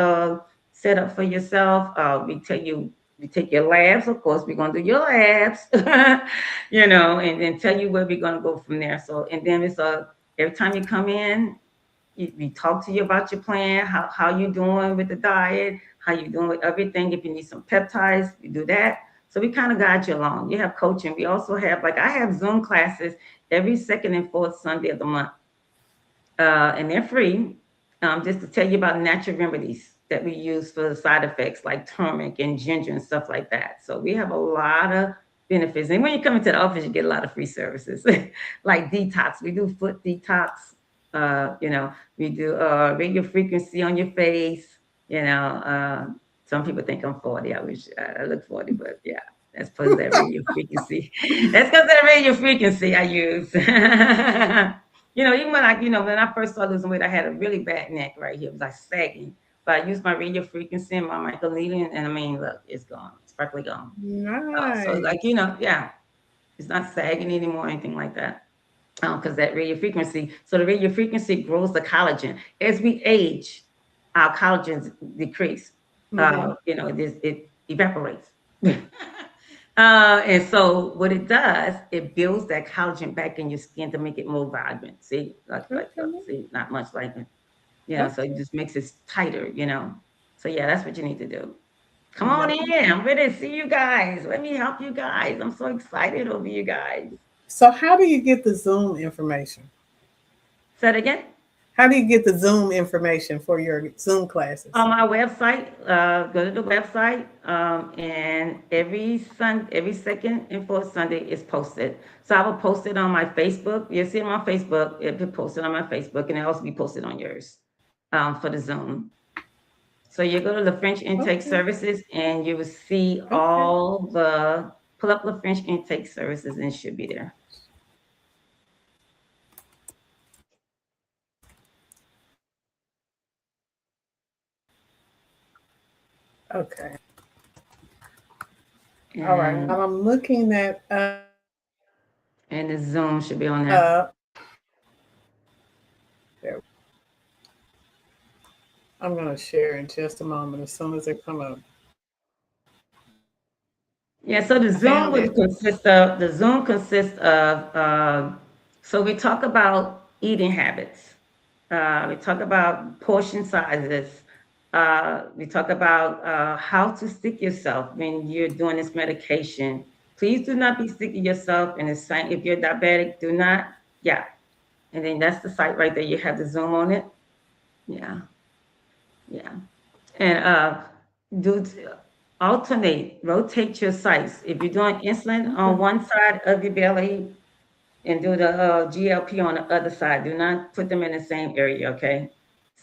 set up for yourself. We take your labs. Of course, we're gonna do your labs, and then tell you where we're gonna go from there. So, and then it's every time you come in, we talk to you about your plan, how you doing with the diet, how you doing with everything. If you need some peptides, we do that. So we kind of guide you along. You have coaching. We also have, like, I have Zoom classes every second and fourth Sunday of the month, and they're free. Just to tell you about natural remedies that we use for the side effects like turmeric and ginger and stuff like that. So we have a lot of benefits. And when you come into the office, you get a lot of free services like detox. We do foot detox. We do radio frequency on your face. Some people think I'm 40. I wish I look 40, but yeah, that's because of that radio frequency. That's because of the radio frequency I use. Even when I first started losing weight, I had a really bad neck right here. It was like sagging. But I used my radio frequency and my microneedling, and I mean, look, it's gone. It's practically gone. So like, nice. yeah, it's not sagging anymore, or anything like that. Because that radio frequency, so the radio frequency grows the collagen. As we age, our collagens decrease. Mm-hmm. It evaporates. And so what it does, it builds that collagen back in your skin to make it more vibrant. See, Okay. see, not much like it. So it Okay. just makes it tighter. So yeah, that's what you need to do. Come on No. in. I'm ready to see you guys. Let me help you guys. I'm so excited over you guys. So how do you get the Zoom information? Say it again. How do you get the Zoom information for your Zoom classes? On my website, go to the website, and every second and fourth Sunday is posted. So I will post it on my Facebook. You'll see it on my Facebook. It'll be posted on my Facebook, and it'll also be posted on yours, for the Zoom. So you go to the French intake Okay. services, and you will see Okay. pull up the French intake services, and it should be there. Okay. All right. And Now I'm looking at the Zoom should be on there. there. I'm gonna share in just a moment as soon as they come up. Yeah, so the I Zoom found would it. consist of so we talk about eating habits. We talk about portion sizes. We talk about how to stick yourself when you're doing this medication. Please do not be sticking yourself in the same. If you're diabetic, do not. Yeah, and then that's the site right there. You have the Zoom on it. Yeah, yeah. And do alternate, rotate your sites. If you're doing insulin on Okay. one side of your belly and do the GLP on the other side, do not put them in the same area, okay?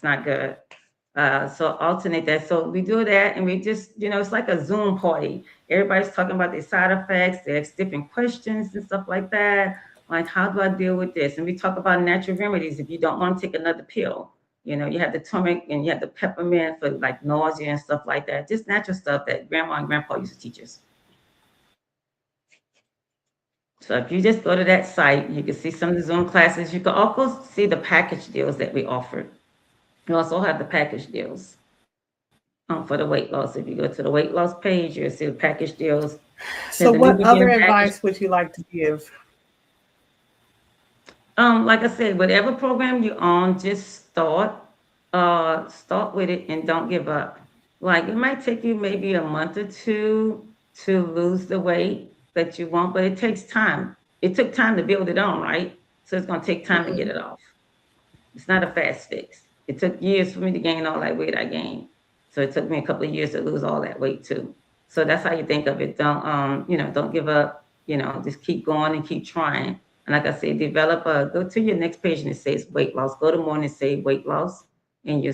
It's not good. So alternate that. So we do that, and we just, it's like a Zoom party. Everybody's talking about their side effects. They ask different questions and stuff like that. Like, how do I deal with this? And we talk about natural remedies. If you don't want to take another pill, you have the turmeric and you have the peppermint for like nausea and stuff like that. Just natural stuff that grandma and grandpa used to teach us. So if you just go to that site, you can see some of the Zoom classes. You can also see the package deals that we offer. You also have the package deals for the weight loss. If you go to the weight loss page, you'll see the package deals. So, There's a new what other beginning package. advice would you like to give? Like I said, whatever program you're on, just start with it and don't give up. Like it might take you maybe a month or two to lose the weight that you want, but it takes time. It took time to build it on, right? So it's gonna take time to get Mhm. it off. It's not a fast fix. It took years for me to gain all that weight I gained. So it took me a couple of years to lose all that weight too. So that's how you think of it. Don't give up, just keep going and keep trying. And like I said, go to your next page and it says weight loss. Go to more and say weight loss and go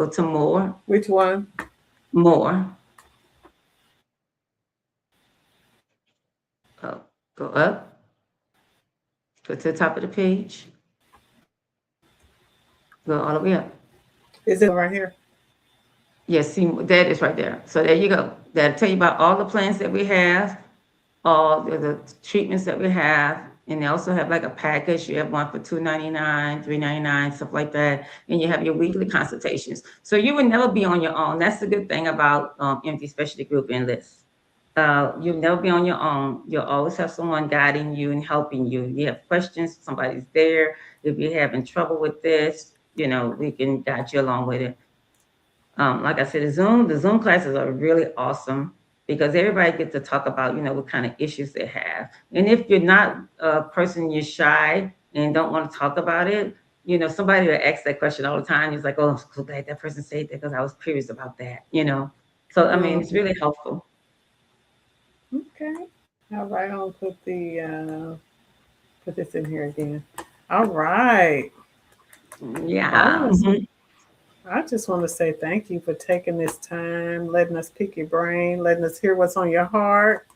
to more, Which one? more, uh, go up, go to the top of the page, go all the way up. Is it right here? Yes, see, that is right there. So there you go. That'll tell you about all the plans that we have, all the treatments that we have, and they also have like a package. You have one for $2.99, $3.99, stuff like that, and you have your weekly consultations. So you will never be on your own. That's the good thing about MD Specialty Group and List. You'll never be on your own. You'll always have someone guiding you and helping you. You have questions, somebody's there. If you're having trouble with this, we can guide you along with it. Like I said, the Zoom classes are really awesome because everybody gets to talk about, what kind of issues they have. And if you're not a person, you're shy and don't want to talk about it, somebody will ask that question all the time. It's like, oh, I'm so glad that person said that because I was curious about that. So, I mean, Mm, it's really helpful. okay. All right. I'll put this in here again. All right. Yeah. Awesome. I just want to say thank you for taking this time, letting us pick your brain, letting us hear what's on your heart.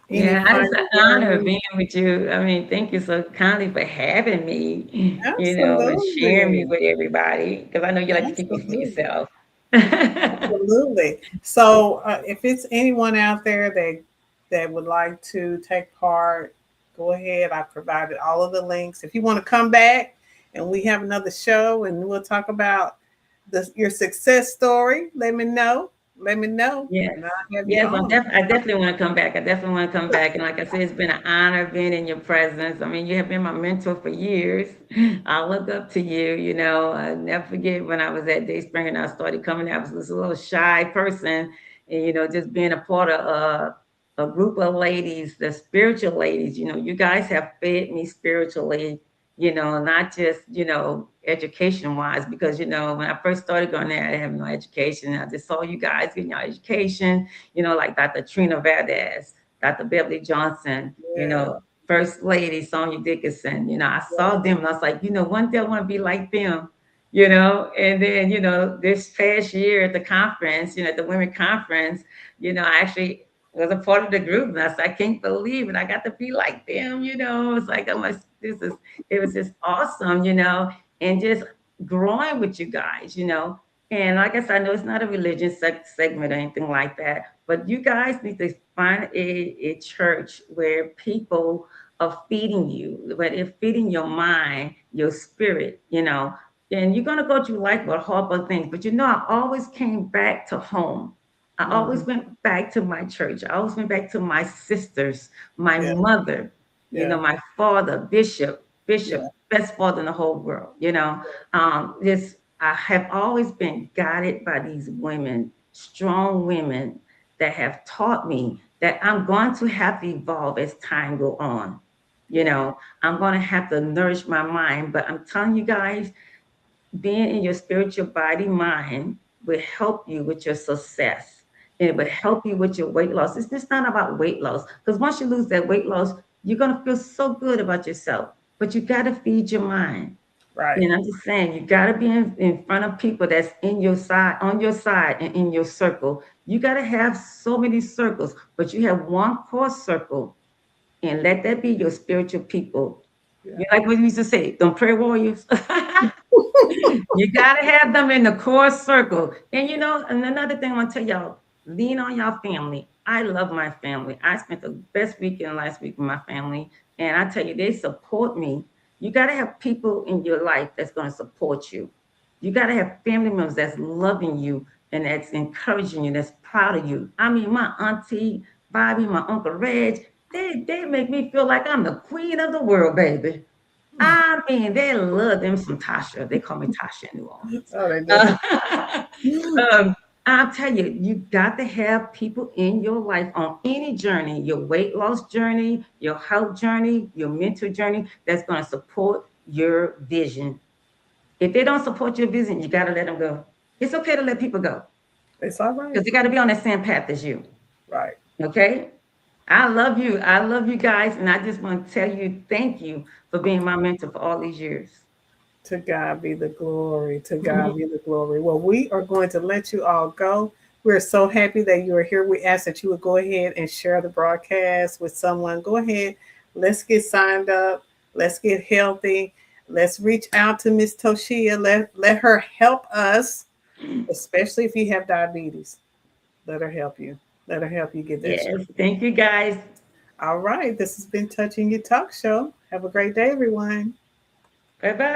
Any Yeah, it's final an honor words? being with you. I mean, thank you so kindly for having me, and sharing me Absolutely. with everybody because I know you like to keep it for Absolutely. yourself. Absolutely. So, if it's anyone out there that would like to take part, go ahead. I provided all of the links. If you want to come back and we have another show and we'll talk about your success story, let me know. Let me know, Yes. and I'll have you Yes, on. I definitely want to come back. I definitely want to come back. And like I said, it's been an honor being in your presence. I mean, you have been my mentor for years. I look up to you. I never forget when I was at Day Spring and I started coming out. I was this little shy person. And, just being a part of a group of ladies, the spiritual ladies, you guys have fed me spiritually, not just, education wise, because, when I first started going there, I have no education. I just saw you guys getting your education, like Dr. Trina Valdez, Dr. Beverly Johnson, Yeah, First Lady Sonia Dickinson. I saw yeah, them and I was like, one day I want to be like them. And then, this past year at the conference, at the women conference, I actually was a part of the group. And I said, I can't believe it. I got to be like them. It's like, it was just awesome, and just growing with you guys. And like I said, I know it's not a religious segment or anything like that, but you guys need to find a church where people are feeding you, where they're feeding your mind, your spirit. And you're going to go through life with horrible things, but I always came back to home. I hmm, always went back to my church. I always went back to my sisters, my yeah, mother, yeah, my father, Bishop, yeah, best father in the whole world. This I have always been guided by these women, strong women that have taught me that I'm going to have to evolve as time go on. yeah, I'm going to have to nourish my mind, but I'm telling you guys, being in your spiritual body mind will help you with your success. And it will help you with your weight loss. It's just not about weight loss. Because once you lose that weight loss, you're gonna feel so good about yourself. but you got to feed your mind. Right. And I'm just saying, you got to be in front of people that's in your side, on your side, and in your circle. You got to have so many circles, but you have one core circle, and let that be your spiritual people. Yeah. You like what we used to say, them prayer warriors. You got to have them in the core circle. And and another thing I want to tell y'all, lean on your family. I love my family. I spent the best weekend last week with my family. And I tell you, they support me. You got to have people in your life that's going to support you. You got to have family members that's loving you and that's encouraging you, that's proud of you. I mean, my auntie, Bobby, my uncle Reg, they make me feel like I'm the queen of the world, baby. I mean, they love them some Tasha. They call me Tasha in New Orleans. Oh, they do. Uh, um, I'll tell you, you got to have people in your life on any journey, your weight loss journey, your health journey, your mental journey, that's going to support your vision. If they don't support your vision, you got to let them go. It's okay to let people go It's all right. because they got to be on the same path as you. Right. Okay? I love you. I love you guys. And I just want to tell you thank you for being my mentor for all these years. To God be the glory. To God be the glory. Well, we are going to let you all go. We're so happy that you are here. We ask that you would go ahead and share the broadcast with someone. Go ahead. Let's get signed up. Let's get healthy. Let's reach out to Miss Tochia. Let her help us, especially if you have diabetes. Let her help you. Let her help you get that Yes. straight. Thank you, guys. All right. This has been Touching Your Talk Show. Have a great day, everyone. Bye bye.